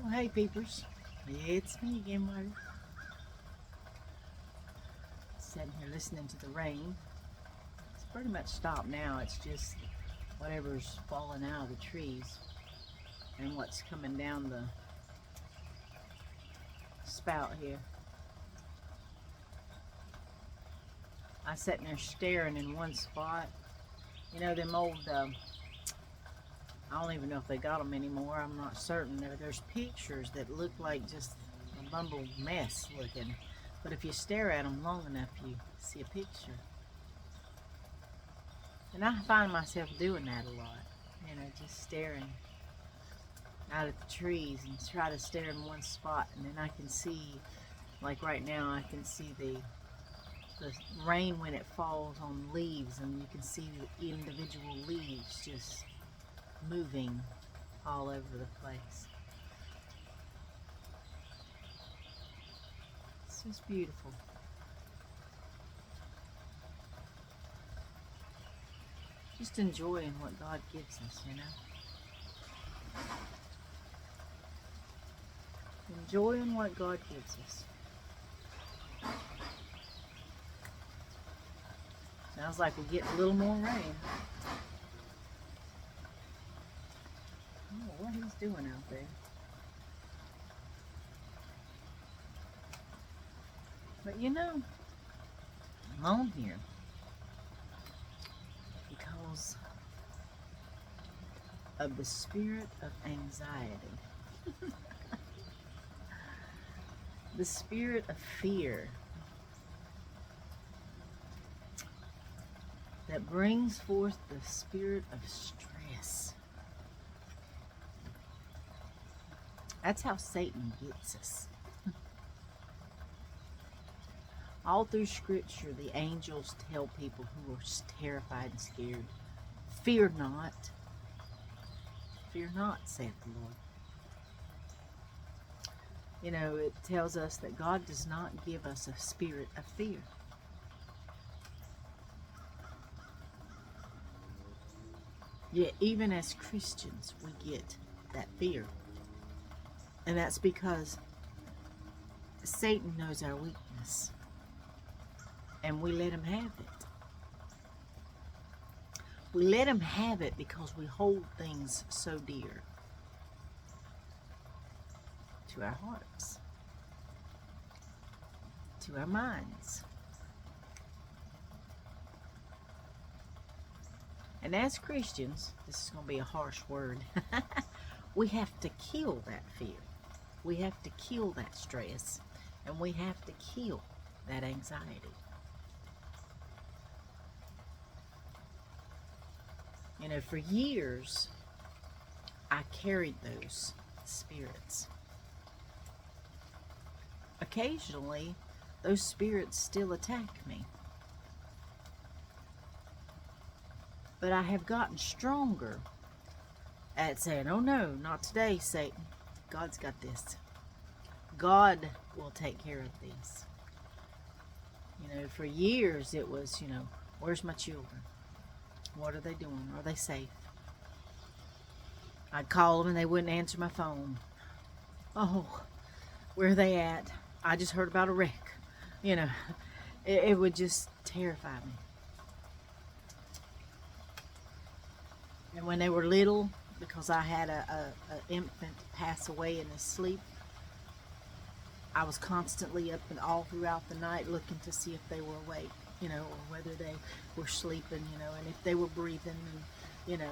Well, hey peepers, it's me again, Marty. Sitting here listening to the rain. It's pretty much stopped now. It's just whatever's falling out of the trees and what's coming down the spout here. I sitting there staring in one spot. You know them old. I don't even know if they got them anymore. I'm not certain. There's pictures that look like just a bumbled mess looking, but if you stare at them long enough, you see a picture. And I find myself doing that a lot. Just staring out at the trees and try to stare in one spot, and then I can see, like right now, I can see the rain when it falls on leaves, and you can see the individual leaves just moving all over the place. It's just beautiful. Just enjoying what God gives us. Enjoying what God gives us. Sounds like we're getting a little more rain. I don't know what he's doing out there. But I'm on here because of the spirit of anxiety. The spirit of fear that brings forth the spirit of stress. That's how Satan gets us. All through Scripture, the angels tell people who are terrified and scared, fear not. Fear not, saith the Lord. It tells us that God does not give us a spirit of fear. Yet, even as Christians, we get that fear. And that's because Satan knows our weakness. And we let him have it. We let him have it because we hold things so dear to our hearts, to our minds. And as Christians, this is going to be a harsh word, we have to kill that fear. We have to kill that stress. And we have to kill that anxiety. For years, I carried those spirits. Occasionally, those spirits still attack me. But I have gotten stronger at saying, oh no, not today, Satan. God's got this. God will take care of these. For years it was, where's my children? What are they doing? Are they safe? I'd call them and they wouldn't answer my phone. Oh, where are they at? I just heard about a wreck. It would just terrify me. And when they were little, because I had a infant pass away in his sleep, I was constantly up and all throughout the night looking to see if they were awake, or whether they were sleeping, and if they were breathing, and,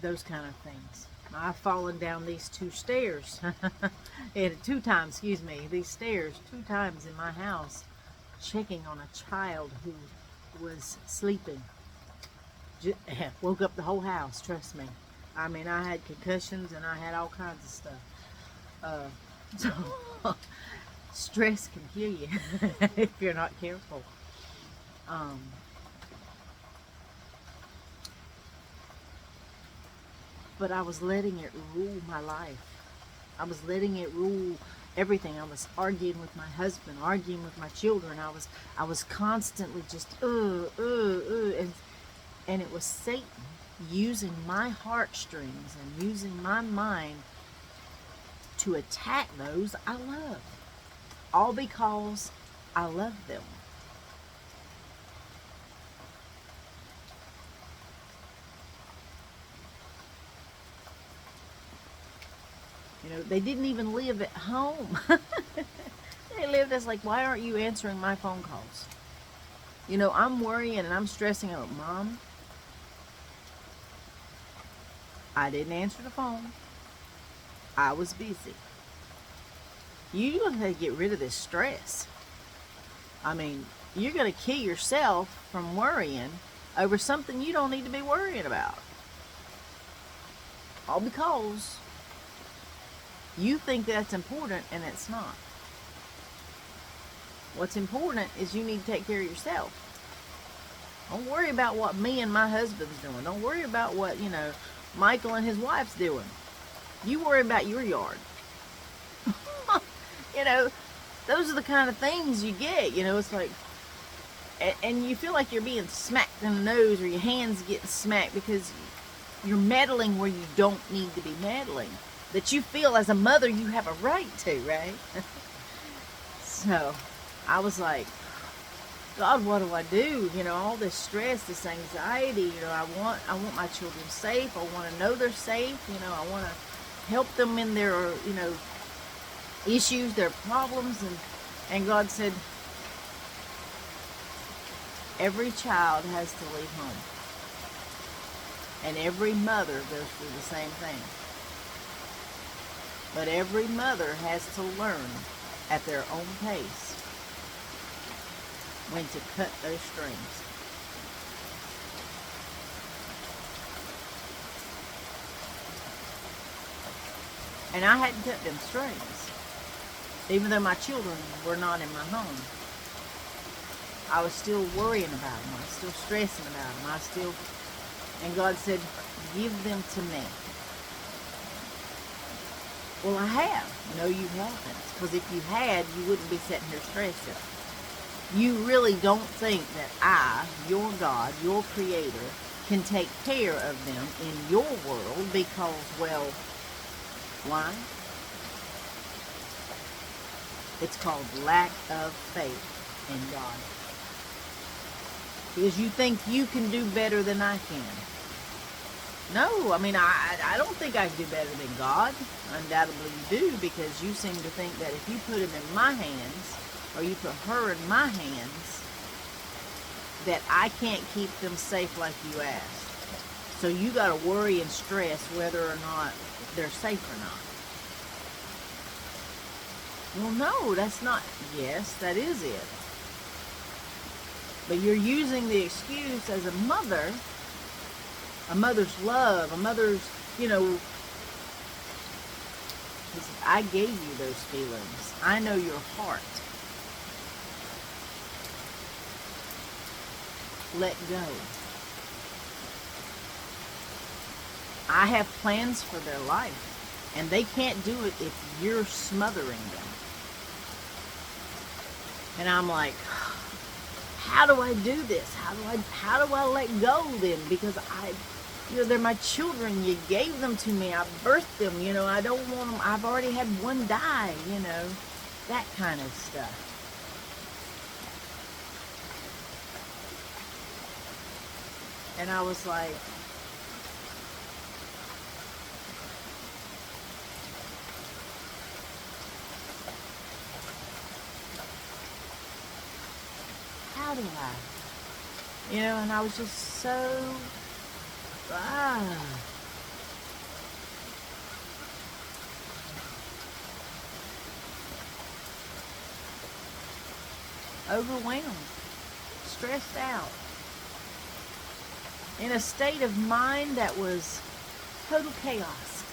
those kind of things. I've fallen down these two stairs, these stairs 2 times in my house, checking on a child who was sleeping. Woke up the whole house, trust me. I mean, I had concussions and I had all kinds of stuff. So stress can kill you if you're not careful. But I was letting it rule my life. I was letting it rule everything. I was arguing with my husband, arguing with my children. I was constantly just and it was Satan using my heartstrings and using my mind to attack those I love. All because I love them. You know, they didn't even live at home. They lived as like, why aren't you answering my phone calls? You know, I'm worrying and I'm stressing out, Mom, I didn't answer the phone. I was busy. You're going to get rid of this stress. I mean, you're going to kill yourself from worrying over something you don't need to be worrying about. All because you think that's important and it's not. What's important is you need to take care of yourself. Don't worry about what me and my husband's doing. Don't worry about what, Michael and his wife's doing. You worry about your yard. Those are the kind of things you get. It's like, and you feel like you're being smacked in the nose, or your hands getting smacked because you're meddling where you don't need to be meddling. That you feel as a mother you have a right to, right? So I was like, God, what do I do? All this stress, this anxiety, I want my children safe. I want to know they're safe. I want to help them in their, issues, their problems. And God said, every child has to leave home. And every mother goes through the same thing. But every mother has to learn at their own pace when to cut those strings. And I hadn't cut them strings. Even though my children were not in my home, I was still worrying about them. I was still stressing about them. And God said, give them to me. Well, I have. No, you haven't. Because if you had, you wouldn't be sitting here stressing. You really don't think that I, your God, your Creator, can take care of them in your world because, well, why? It's called lack of faith in God. Because you think you can do better than I can. No, I don't think I can do better than God. Undoubtedly you do, because you seem to think that if you put him in my hands, or you put her in my hands, that I can't keep them safe like you asked. So you got to worry and stress whether or not they're safe or not. Well, no, that's not. Yes, that is it. But you're using the excuse as a mother's love, a mother's, I gave you those feelings. I know your heart. Let go. I have plans for their life, and they can't do it if you're smothering them. And I'm like, how do I do this? How do I let go then? Because they're my children. You gave them to me. I birthed them. I don't want them. I've already had one die. That kind of stuff. And I was like, how do I? And I was just so, overwhelmed, stressed out, in a state of mind that was total chaos.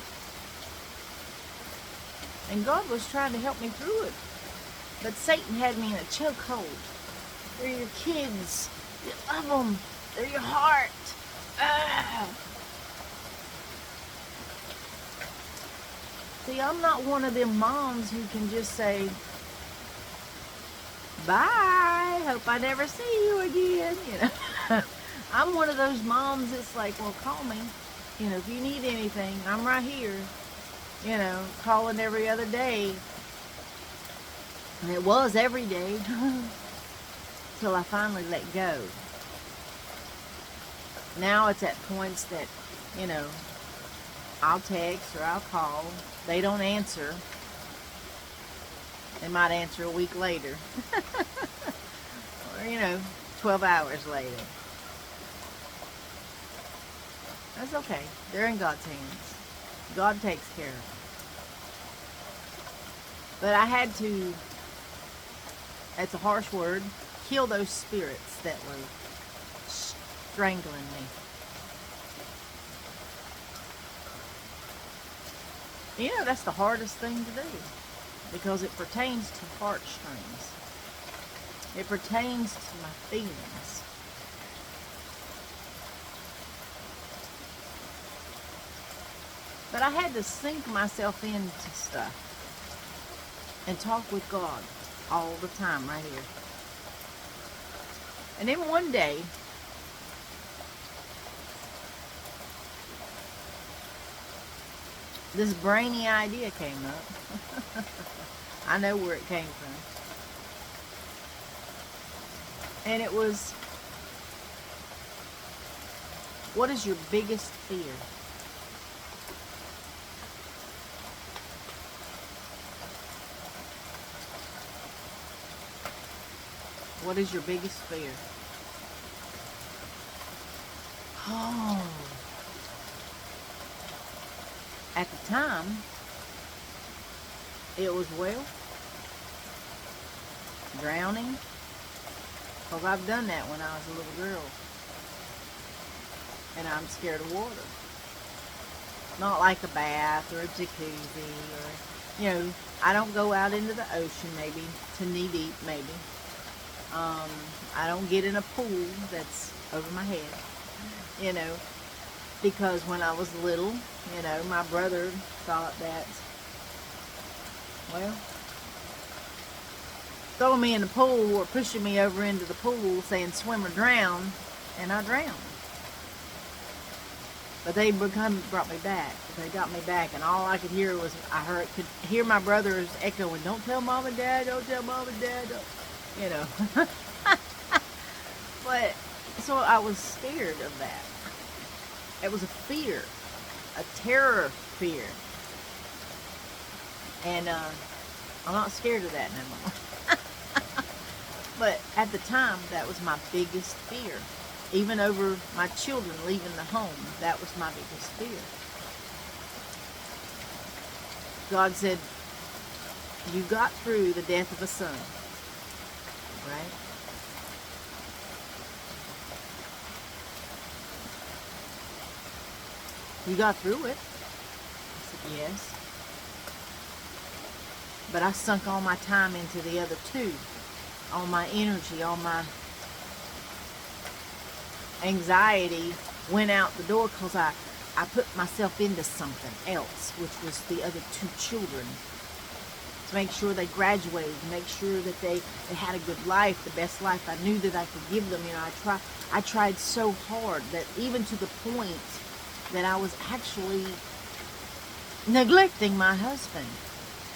And God was trying to help me through it. But Satan had me in a chokehold. They're your kids. You love them. They're your heart. See, I'm not one of them moms who can just say, bye, hope I never see you again, I'm one of those moms that's like, well, call me. If you need anything, I'm right here. calling every other day. And it was every day till I finally let go. Now it's at points that, you know, I'll text or I'll call. They don't answer. They might answer a week later. Or, 12 hours later. That's okay. They're in God's hands. God takes care of them. But I had to, that's a harsh word, kill those spirits that were strangling me. That's the hardest thing to do, because it pertains to heartstrings. It pertains to my feelings. But I had to sink myself into stuff and talk with God all the time right here. And then one day, this brainy idea came up. I know where it came from. And it was, what is your biggest fear? What is your biggest fear? Oh. At the time, it was, drowning. Because I've done that when I was a little girl. And I'm scared of water. Not like a bath or a jacuzzi or, I don't go out into the ocean maybe to knee deep maybe. I don't get in a pool that's over my head, because when I was little, my brother thought that, throwing me in the pool or pushing me over into the pool saying swim or drown, and I drowned. But they brought me back. They got me back, and all I could hear was, could hear my brothers echoing, "Don't tell mom and dad, don't tell mom and dad," But, so I was scared of that. It was a fear, a terror fear. And I'm not scared of that no more. But at the time, that was my biggest fear. Even over my children leaving the home, that was my biggest fear. God said, you got through the death of a son, right? You got through it. I said, yes. But I sunk all my time into the other two. All my energy, all my anxiety went out the door because I put myself into something else, which was the other two children. To make sure they graduated, make sure that they had a good life, the best life I knew that I could give them. I tried so hard that even to the point that I was actually neglecting my husband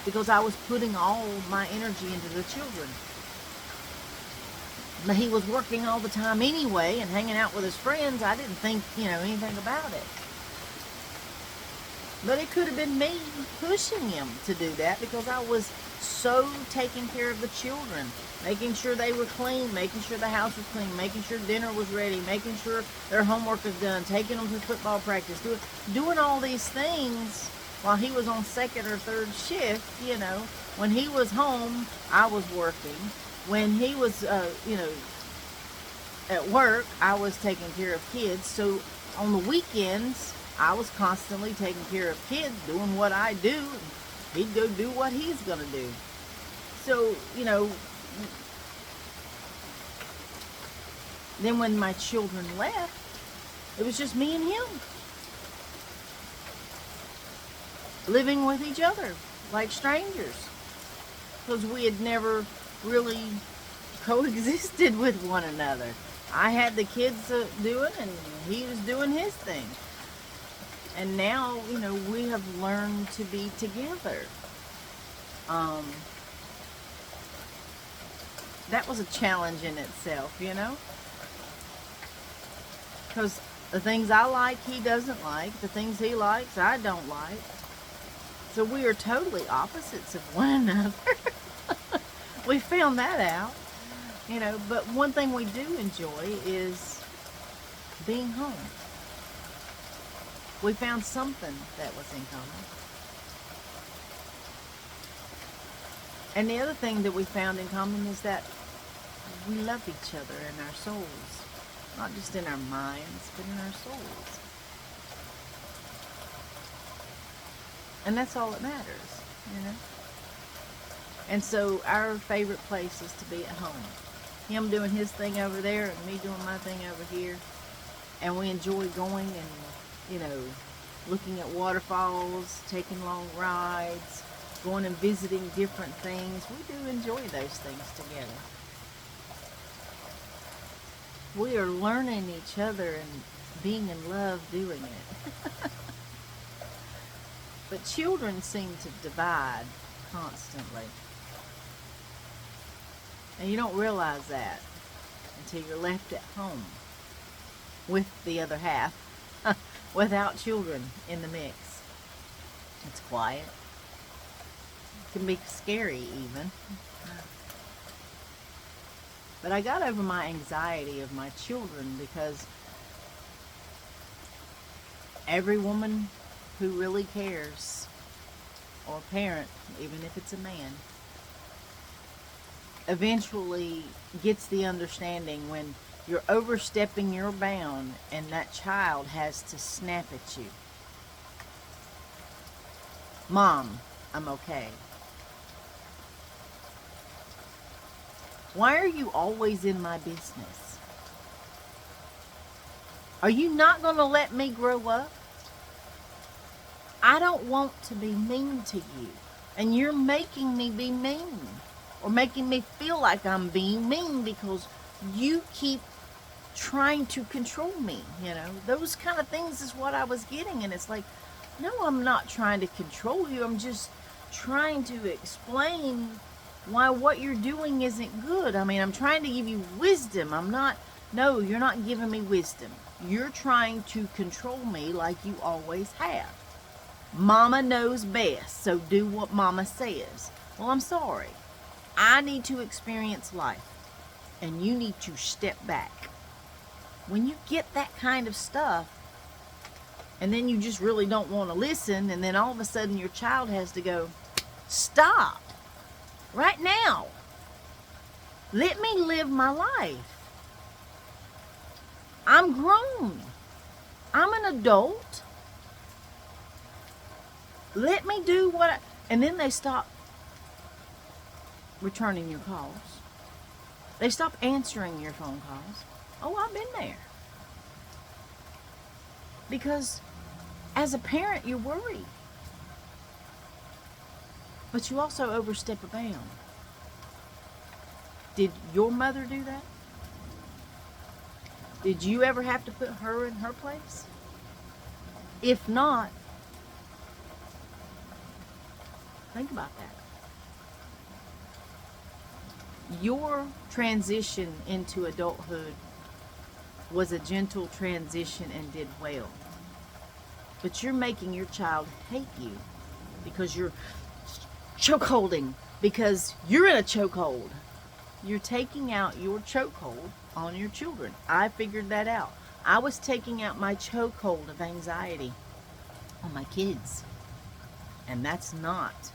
because I was putting all my energy into the children. But he was working all the time anyway and hanging out with his friends. I didn't think, anything about it. But it could have been me pushing him to do that because I was so taking care of the children, making sure they were clean, making sure the house was clean, making sure dinner was ready, making sure their homework was done, taking them to football practice, doing all these things while he was on second or third shift. When he was home, I was working. When he was, at work, I was taking care of kids. So on the weekends, I was constantly taking care of kids, doing what I do. He'd go do what he's going to do. So, then when my children left, it was just me and him. Living with each other like strangers. Because we had never really coexisted with one another. I had the kids doing, and he was doing his thing. And now, we have learned to be together. Um, that was a challenge in itself, because the things I like, he doesn't like. The things he likes, I don't like. So we are totally opposites of one another. We found that out, but one thing we do enjoy is being home. We found something that was in common. And the other thing that we found in common is that we love each other in our souls. Not just in our minds, but in our souls. And that's all that matters. And so our favorite place is to be at home. Him doing his thing over there and me doing my thing over here. And we enjoy going and, looking at waterfalls, taking long rides, going and visiting different things. We do enjoy those things together. We are learning each other and being in love doing it. But children seem to divide constantly. And you don't realize that until you're left at home with the other half, without children in the mix. It's quiet. It can be scary even. But I got over my anxiety of my children because every woman who really cares, or parent, even if it's a man, eventually gets the understanding when you're overstepping your bound and that child has to snap at you. Mom, I'm okay. Why are you always in my business? Are you not going to let me grow up? I don't want to be mean to you. And you're making me be mean. Or making me feel like I'm being mean because you keep trying to control me. Those kind of things is what I was getting. And it's like, no, I'm not trying to control you. I'm just trying to explain why what you're doing isn't good. I'm trying to give you wisdom. No, you're not giving me wisdom. You're trying to control me like you always have. Mama knows best, so do what Mama says. Well, I'm sorry. I need to experience life, and you need to step back. When you get that kind of stuff, and then you just really don't want to listen, and then all of a sudden your child has to go, stop. Right now. Let me live my life. I'm grown. I'm an adult. Let me do and then they stop returning your calls. They stop answering your phone calls. Oh, I've been there. Because as a parent, you worry. But you also overstep a bound. Did your mother do that? Did you ever have to put her in her place? If not, think about that. Your transition into adulthood was a gentle transition and did well. But you're making your child hate you because you're chokeholding, because you're in a chokehold. You're taking out your chokehold on your children. I figured that out. I was taking out my chokehold of anxiety on my kids. And that's not.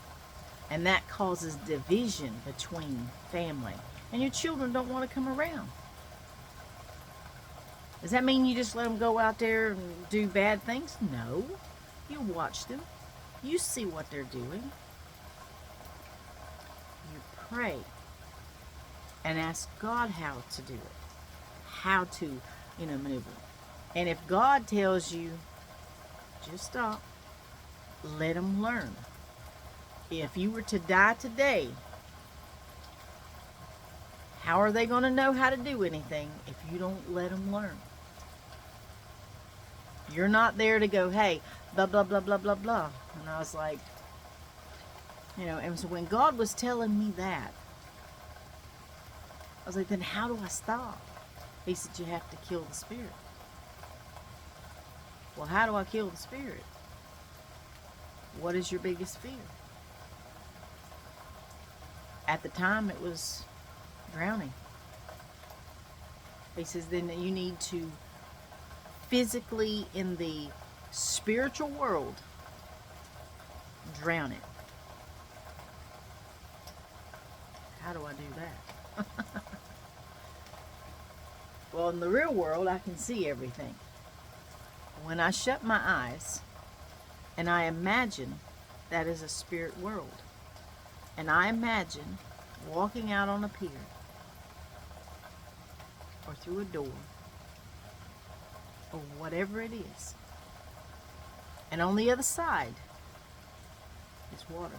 And that causes division between family. And your children don't want to come around. Does that mean you just let them go out there and do bad things? No. You watch them. You see what they're doing. You pray and ask God how to do it. How to, maneuver. And if God tells you, just stop, let them learn. If you were to die today, how are they going to know how to do anything if you don't let them learn? You're not there to go, hey, blah, blah, blah, blah, blah, blah. And I was like, and so when God was telling me that, I was like, then how do I stop? He said, you have to kill the spirit. Well, how do I kill the spirit? What is your biggest fear? At the time, it was drowning. He says, then you need to physically, in the spiritual world, drown it. How do I do that? Well, in the real world, I can see everything. When I shut my eyes and I imagine that is a spirit world, and I imagine walking out on a pier or through a door or whatever it is, and on the other side is water.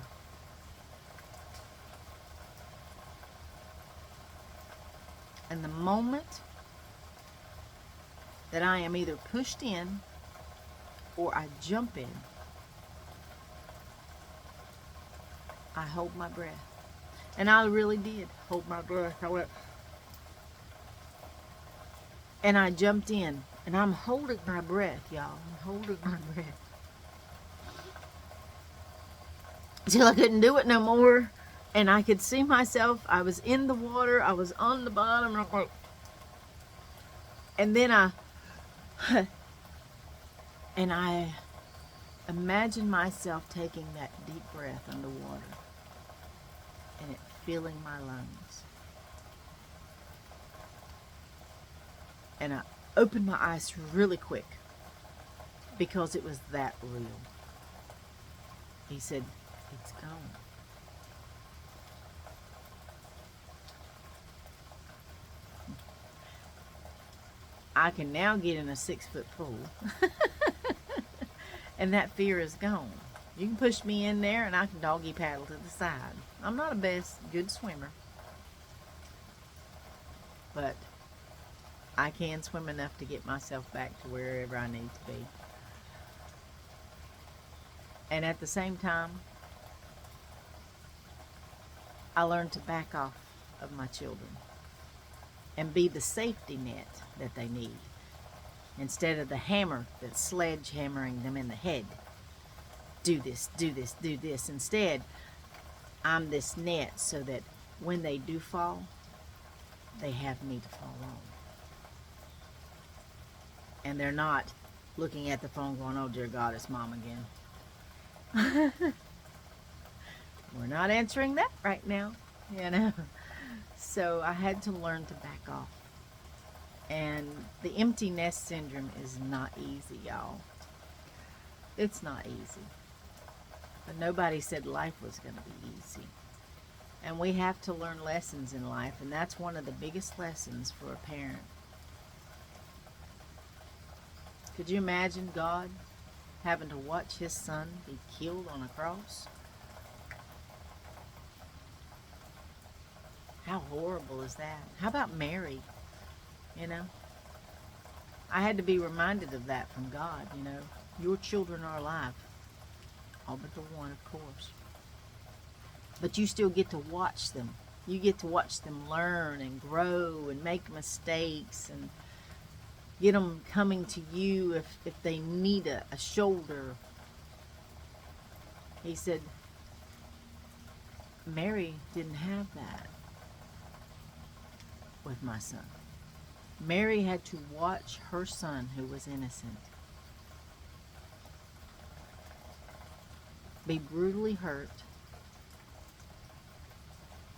And the moment that I am either pushed in or I jump in, I hold my breath. And I really did hold my breath. I went, and I jumped in, and I'm holding my breath, y'all. I'm holding my breath. Till I couldn't do it no more. And I could see myself. I was in the water. I was on the bottom. And then I imagined myself taking that deep breath underwater and it filling my lungs. And I opened my eyes really quick because it was that real. He said, it's gone. I can now get in a 6-foot pool and that fear is gone. You can push me in there and I can doggy paddle to the side. I'm not a good swimmer, but I can swim enough to get myself back to wherever I need to be. And at the same time, I learned to back off of my children and be the safety net that they need, instead of the hammer that's sledgehammering them in the head. Do this, do this, do this. Instead, I'm this net so that when they do fall, they have me to fall on. And they're not looking at the phone going, oh dear God, it's Mom again. We're not answering that right now, So I had to learn to back off. And the empty nest syndrome is not easy, y'all. It's not easy. But nobody said life was going to be easy. And we have to learn lessons in life, and that's one of the biggest lessons for a parent. Could you imagine God having to watch his son be killed on a cross? How horrible is that? How about Mary? I had to be reminded of that from God, Your children are alive. All but the one, of course. But you still get to watch them. You get to watch them learn and grow and make mistakes and get them coming to you if they need a shoulder. He said, Mary didn't have that with my son. Mary had to watch her son, who was innocent, be brutally hurt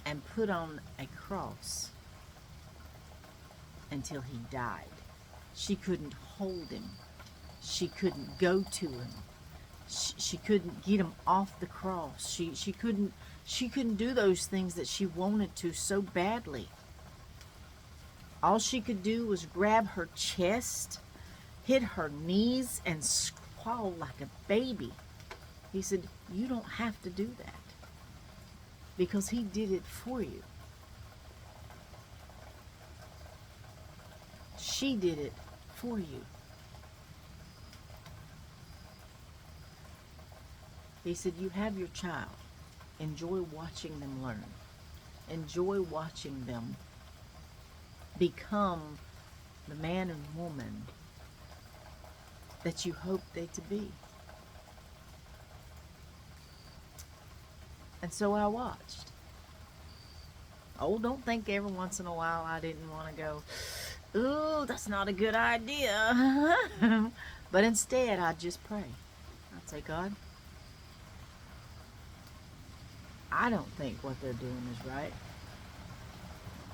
and put on a cross until he died. She couldn't hold him. She couldn't go to him. She couldn't get him off the cross. She couldn't do those things that she wanted to so badly. All she could do was grab her chest, hit her knees, and squall like a baby. He said, you don't have to do that because he did it for you. She did it for you. He said, you have your child. Enjoy watching them learn. Enjoy watching them become the man and woman that you hope they to be. And so I watched. Oh, don't think every once in a while I didn't want to go, ooh, that's not a good idea. But instead, I'd just pray. I'd say, God, I don't think what they're doing is right.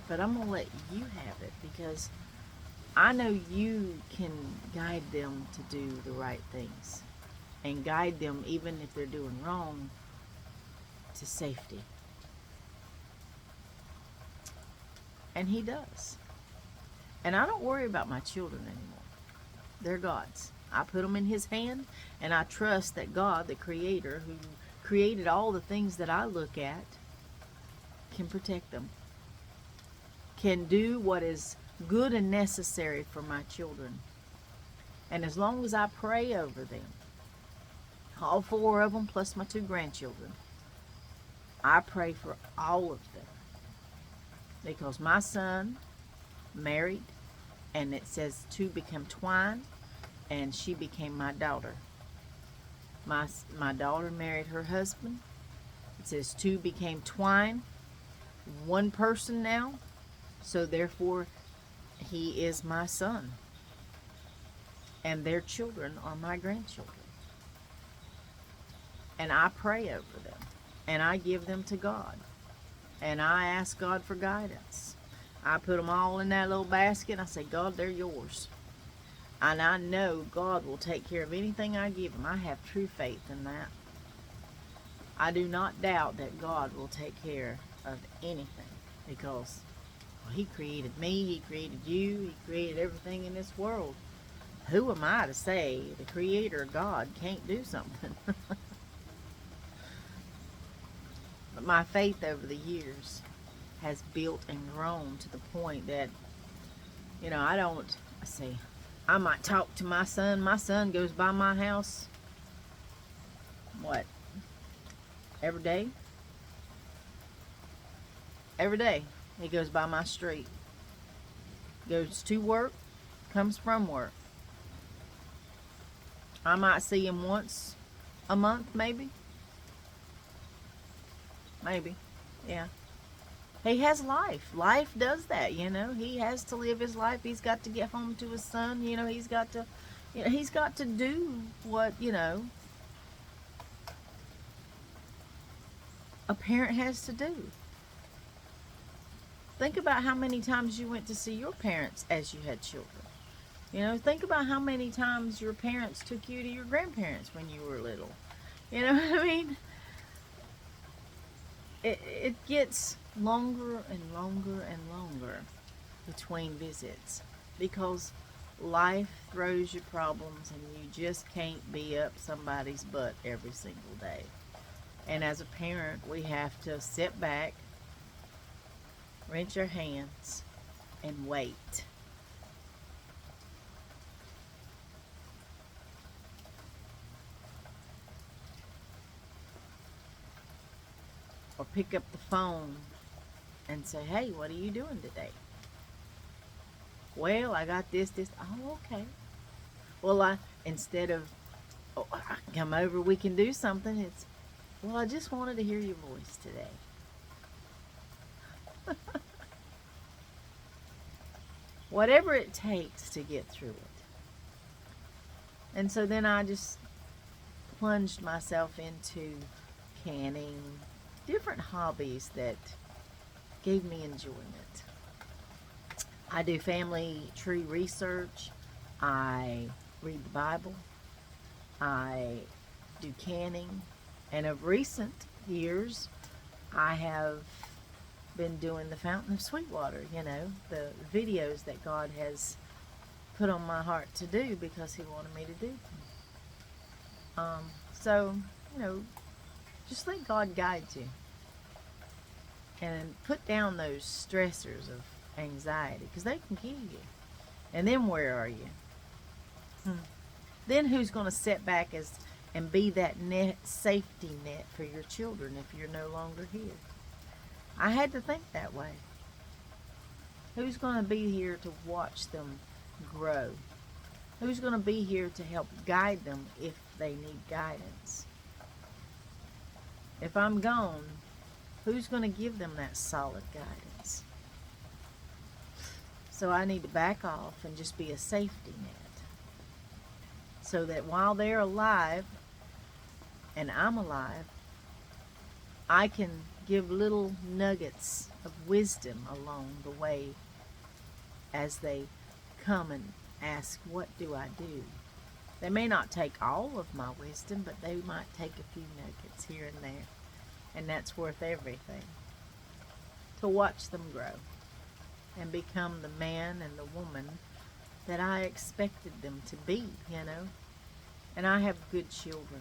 But I'm going to let you have it because I know you can guide them to do the right things and guide them even if they're doing wrong to safety. And he does. And I don't worry about my children anymore. They're God's. I put them in his hand, and I trust that God, the creator, who created all the things that I look at, can protect them, can do what is good and necessary for my children. And as long as I pray over them, all 4 of them plus my 2 grandchildren, I pray for all of them. Because my son married, and it says 2 become twine, and she became my daughter. My daughter married her husband. It says 2 became twine, 1 person now, so therefore he is my son. And their children are my grandchildren. And I pray over them, and I give them to God. And I ask God for guidance. I put them all in that little basket. I say, God, they're yours. And I know God will take care of anything I give him. I have true faith in that. I do not doubt that God will take care of anything because he created me, he created you, he created everything in this world. Who am I to say the creator God can't do something? But my faith over the years has built and grown to the point that, I might talk to my son. My son goes by my house, every day? Every day he goes by my street. Goes to work, comes from work. I might see him once a month, maybe. Maybe, yeah. He has life. Life does that, He has to live his life. He's got to get home to his son. He's got to do what, a parent has to do. Think about how many times you went to see your parents as you had children. Think about how many times your parents took you to your grandparents when you were little. You know what I mean? It gets longer and longer and longer between visits because life throws you problems and you just can't be up somebody's butt every single day. And as a parent, we have to sit back, wrench our hands, and wait. Or pick up the phone and say, hey, what are you doing today? Well, I got this. Oh, okay. Well, instead of, I can come over, we can do something. It's, well, I just wanted to hear your voice today. Whatever it takes to get through it. And so then I just plunged myself into canning, different hobbies that gave me enjoyment. I do family tree research. I read the Bible. I do canning. And of recent years, I have been doing the Fountain of Sweetwater, the videos that God has put on my heart to do because he wanted me to do them. So, just let God guide you. And put down those stressors of anxiety because they can kill you. And then where are you? Then who's going to sit back and be that safety net for your children if you're no longer here. I had to think that way. Who's going to be here to watch them grow? Who's going to be here to help guide them if they need guidance? If I'm gone, who's going to give them that solid guidance? So I need to back off and just be a safety net, so that while they're alive and I'm alive, I can give little nuggets of wisdom along the way as they come and ask, what do I do? They may not take all of my wisdom, but they might take a few nuggets here and there. And that's worth everything. To watch them grow and become the man and the woman that I expected them to be, you know. And I have good children.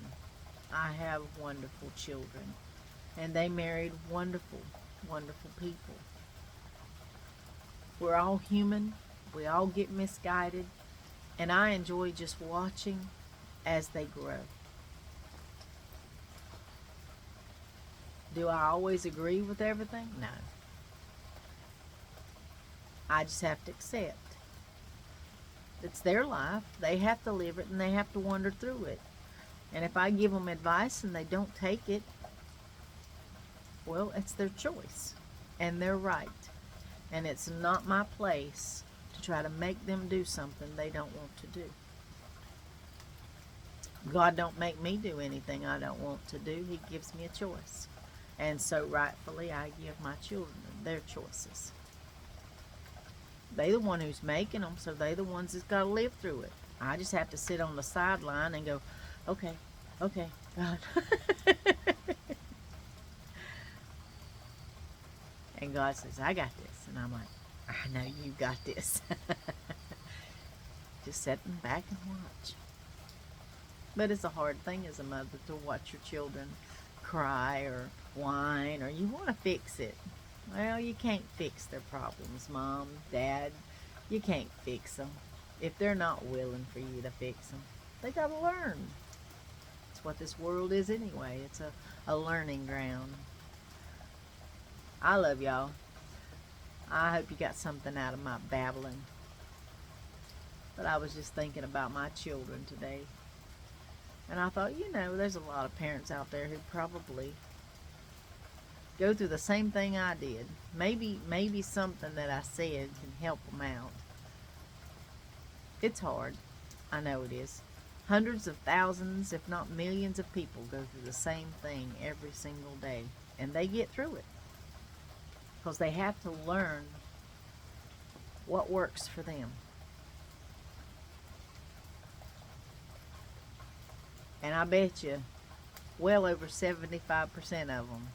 I have wonderful children. And they married wonderful, wonderful people. We're all human. We all get misguided. And I enjoy just watching as they grow. Do I always agree with everything? No. I just have to accept. It's their life. They have to live it and they have to wander through it. And if I give them advice and they don't take it, well, it's their choice. And they're right. And it's not my place to try to make them do something they don't want to do. God don't make me do anything I don't want to do. He gives me a choice. And so rightfully I give my children their choices. They're the one who's making them, so they're the ones that's got to live through it. I just have to sit on the sideline and go, okay, God. And God says, I got this. And I'm like, I know you got this. Just sitting back and watch. But it's a hard thing as a mother to watch your children cry or whine, or you want to fix it. Well, you can't fix their problems, Mom, Dad. You can't fix them. If they're not willing for you to fix them, they got to learn. It's what this world is anyway. It's a learning ground. I love y'all. I hope you got something out of my babbling. But I was just thinking about my children today. And I thought, there's a lot of parents out there who probably go through the same thing I did. Maybe something that I said can help them out. It's hard. I know it is. Hundreds of thousands, if not millions of people go through the same thing every single day. And they get through it. Because they have to learn what works for them. And I bet you well over 75% of them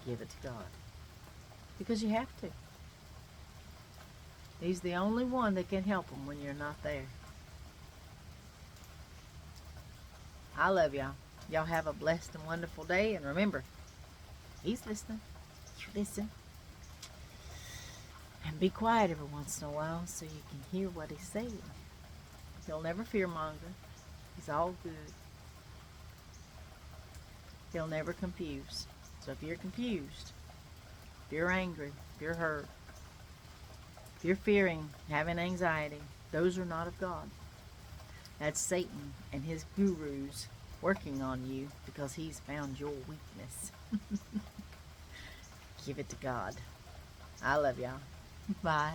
give it to God. Because you have to. He's the only one that can help them when you're not there. I love y'all. Y'all have a blessed and wonderful day. And remember, He's listening. You listen. And be quiet every once in a while so you can hear what He's saying. He'll never fearmonger. He's all good. He'll never confuse. So if you're confused, if you're angry, if you're hurt, if you're fearing, having anxiety, those are not of God. That's Satan and his gurus working on you because he's found your weakness. Give it to God. I love y'all. Bye.